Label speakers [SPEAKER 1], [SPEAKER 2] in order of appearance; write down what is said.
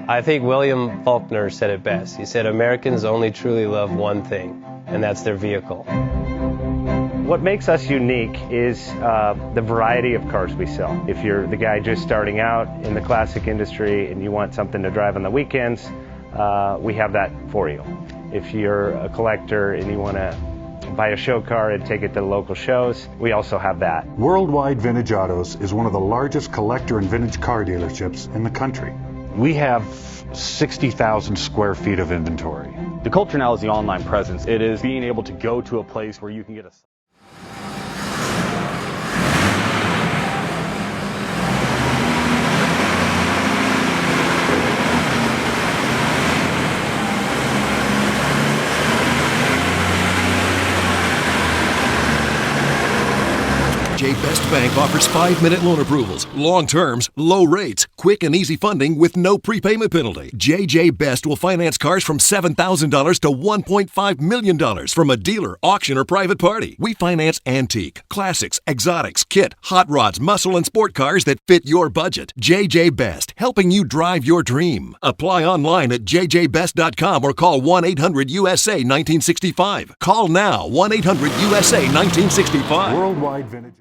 [SPEAKER 1] I think William Faulkner said it best. He said, Americans only truly love one thing, and that's their vehicle.
[SPEAKER 2] What makes us unique is the variety of cars we sell. If you're the guy just starting out in the classic industry and you want something to drive on the weekends, we have that for you. If you're a collector and you want to buy a show car and take it to the local shows, we also have that.
[SPEAKER 3] Worldwide Vintage Autos is one of the largest collector and vintage car dealerships in the country.
[SPEAKER 4] We have 60,000 square feet of inventory.
[SPEAKER 5] The culture now is the online presence. It is being able to go to a place where you can get a...
[SPEAKER 6] JJ Best Bank offers 5-minute loan approvals, long terms, low rates, quick and easy funding with no prepayment penalty. JJ Best will finance cars from $7,000 to $1.5 million from a dealer, auction, or private party. We finance antique, classics, exotics, kit, hot rods, muscle, and sport cars that fit your budget. JJ Best, helping you drive your dream. Apply online at jjbest.com or call 1-800-USA-1965. Call now, 1-800-USA-1965.
[SPEAKER 3] Worldwide Vintage.